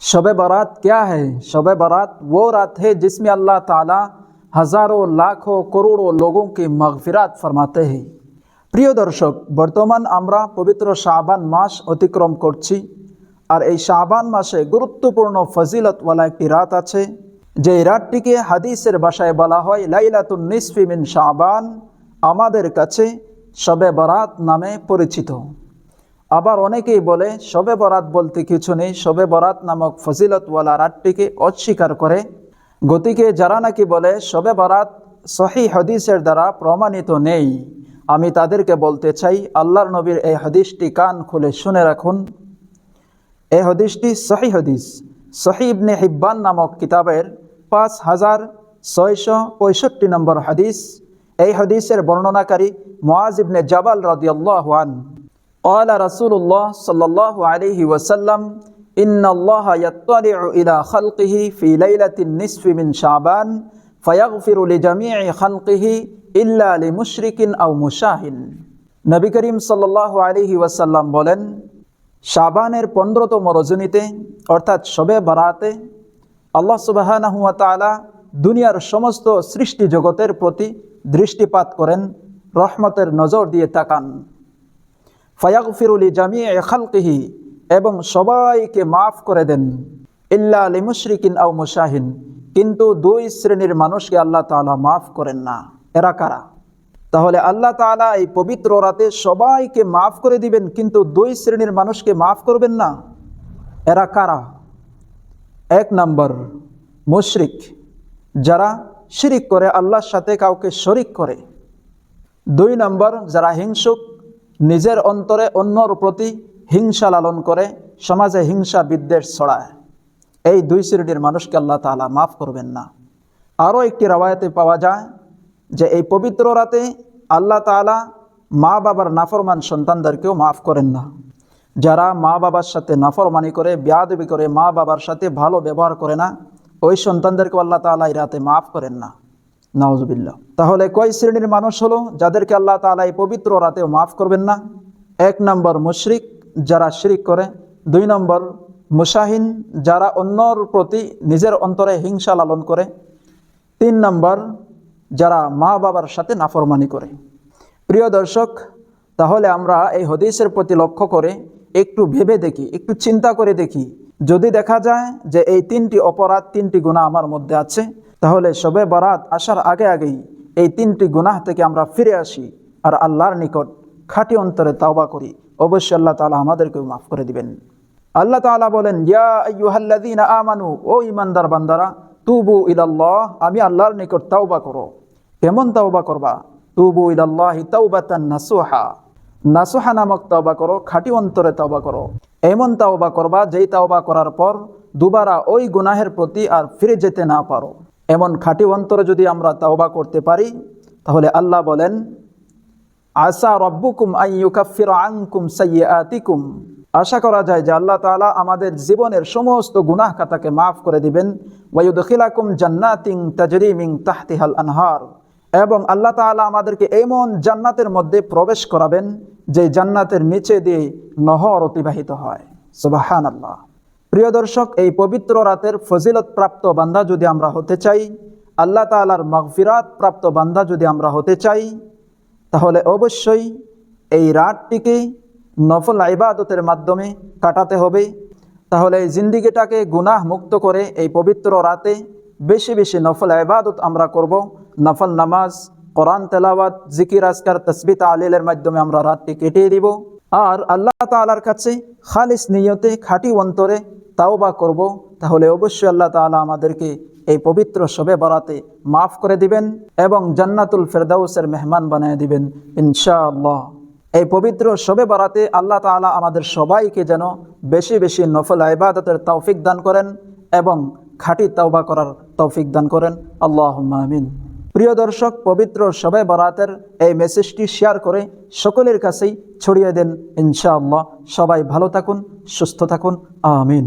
शब बारात क्या है? शब बारात वो रात है जिसमें अल्लाह ताला हजारों लाखों करोड़ों लोगों की मगफिरात फरमाते हैं। প্রিয় দর্শক, বর্তমান আমরা পবিত্র শাবান মাস অতিক্রম করছি। আর এই শাবান মাসে গুরুত্বপূর্ণ ফজিলতওয়ালা একটি রাত আছে, যে রাতটিকে হাদিসের ভাষায় বলা হয় লাইলাতুন নিসফি মিন শাবান, আমাদের কাছে শবে বরাত নামে পরিচিত। আবার অনেকেই বলে শবে বরাত বলতে কিছু নেই, শবে বরাত নামক ফজিলতওয়ালা রাতটিকে অস্বীকার করে। গতিকে যারা নাকি বলে শবে বরাত সহিহ হাদিসের দ্বারা প্রমাণিত নেই, আমি তাদেরকে বলতে চাই আল্লাহর নবীর এই হাদিসটি কান খুলে শুনে রাখুন। এই হাদিসটি সহিহ হাদিস, সহিহ ইবনে হিব্বান নামক কিতাবের 5665 নম্বর হাদিস। এই হাদিসের বর্ণনাকারী মুআজ ইবনে জাবাল রাদিয়াল্লাহু আনহু قال رسول الله صلى الله عليه وسلم إن الله يطلع إلى خلقه في ليلة النصف من شعبان فيغفر لجميع خلقه إلا لمشرك أو মুশাহিন। নবী করিম সাল্লাল্লাহু আলাইহি ওয়াসাল্লাম বলেন, শাবানের 15তম রজনীতে অর্থাৎ শবে বরাতে আল্লাহ সুবহানাহু ওয়া তাআলা দুনিয়ার সমস্ত সৃষ্টি জগতের প্রতি দৃষ্টিপাত করেন, রহমতের নজর দিয়ে তাকান। ফায়াগফিরু লিজামিই খালকিহি, এবং সবাইকে মাফ করে দেন। ইল্লা লিমুশরিকিন আও মুশাহিন, কিন্তু দুই শ্রেণীর মানুষকে আল্লাহ তাআলা মাফ করেন না। এরা কারা? তাহলে আল্লাহ তাআলা এই পবিত্র রাতে সবাইকে মাফ করে দিবেন, কিন্তু দুই শ্রেণীর মানুষকে মাফ করবেন না। এরা কারা? 1 নম্বর মুশরিক, যারা শিরিক করে, আল্লাহর সাথে কাউকে শরিক করে। 2 নম্বর যারা হিংসুক, নিজের অন্তরে অন্যর প্রতি হিংসা লালন করে, সমাজে হিংসা বিদ্বেষ ছড়ায়। এই 2 শ্রেণীর মানুষকে আল্লাহ তাআলা মাফ করবেন না। আরও একটি রাওয়ায়াতে পাওয়া যায় যে এই পবিত্র রাতে আল্লাহ তাআলা মা বাবার নাফরমান সন্তানদেরকেও মাফ করেন না। যারা মা বাবার সাথে নাফরমানি করে, বেয়াদবি করে, মা বাবার সাথে ভালো ব্যবহার করে না, ওই সন্তানদেরকেও আল্লাহ তাআলা এই রাতে মাফ করেন না। নাউজুবিল্লাহ। তাহলে কয় শ্রেণীর মানুষ হলো যাদেরকে আল্লাহ তাআলা এই পবিত্র রাতেও মাফ করবেন না? 1 নম্বর মুশরিক, যারা শিরিক করে। 2 নম্বর মুশাহিন, যারা অন্যর প্রতি নিজের অন্তরে হিংসা লালন করে। 3 নম্বর যারা মা বাবার সাথে নাফরমানি করে। প্রিয় দর্শক, তাহলে আমরা এই হাদিসের প্রতি লক্ষ্য করে একটু ভেবে দেখি, একটু চিন্তা করে দেখি, যদি দেখা যায় যে এই 3টি অপরাধ, 3টি গুনাহ আমার মধ্যে আছে, তাহলে শবে বরাত আসার আগে আগেই এই 3টি গুনাহ থেকে আমরা ফিরে আসি আর আল্লাহর নিকট খাঁটি অন্তরে তাওবা করি। অবশ্যই আল্লাহ তাআলা আমাদেরকেও মাফ করে দিবেন। আল্লাহ তাআলা বলেন, ইয়া আইয়ুহাল্লাযীনা আমানু, ও ঈমানদার বান্দারা, তুবু ইলাল্লাহ, আমি আল্লাহর নিকট তাওবা করো। কেমন তাওবা করবা? তুবু ইলাল্লাহি তাওবাতান নাসুহা, নাসুহা নামক তাওবা করো, খাঁটি অন্তরে তাওবা করো। এমন তাওবা করবা যেই তাওবা করার পর দুবারা ওই গুনাহের প্রতি আর ফিরে যেতে না পারো। এমন খাঁটি অন্তরে যদি আমরা তাওবা করতে পারি, তাহলে আল্লাহ বলেন, আসা রব্বুকুম আন ইউকাফিরা আনকুম সাইয়্যাতিকুম, আশা করা যায় যে আল্লাহ তাআলা আমাদের জীবনের সমস্ত গুনাহ খাতাকে মাফ করে দিবেন। ওয়া ইউদখিলাকুম জান্নাতিন তাজরি মিন তাহতিহাল আনহার, এবং আল্লাহ তাআলা আমাদেরকে এমন জান্নাতের মধ্যে প্রবেশ করাবেন যে জান্নাতের নিচে দিয়ে নহর অতিবাহিত হয়। সুবহানাল্লাহ। প্রিয় দর্শক, এই পবিত্র রাতের ফজিলত প্রাপ্ত বান্দা যদি আমরা হতে চাই, আল্লাহ তাআলার মাগফিরাত প্রাপ্ত বান্দা যদি আমরা হতে চাই, তাহলে অবশ্যই এই রাতটিকে নফল ইবাদতের মাধ্যমে কাটাতে হবে। তাহলে এই জিন্দিগিটাকে গুনাহ মুক্ত করে এই পবিত্র রাতে বেশি বেশি নফল ইবাদত আমরা করব। নফল নামাজ, কোরআন তেলাওয়াত, জিকির আজকার, তাসবিহ তাহলিলের মাধ্যমে আমরা রাতটি কেটিয়ে দিব। আর আল্লাহ তাআলার কাছে খালিস নিয়তে খাঁটি অন্তরে তাওবা করব। তাহলে অবশ্যই আল্লাহ তাআলা আমাদেরকে এই পবিত্র শবে বরাতে মাফ করে দিবেন এবং জান্নাতুল ফেরদাউসের মেহমান বানিয়ে দিবেন ইনশাআল্লাহ। এই পবিত্র শবে বরাতে আল্লাহ তাআলা আমাদের সবাইকে যেন বেশি বেশি নফল ইবাদতের তৌফিক দান করেন এবং খাঁটি তাওবা করার তৌফিক দান করেন। আল্লাহুম্মা আমিন। প্রিয় দর্শক, পবিত্র শবে বরাতের এই মেসেজটি শেয়ার করে সকলের কাছেই ছড়িয়ে দেন ইনশাআল্লাহ। সবাই ভালো থাকুন, সুস্থ থাকুন, আমিন।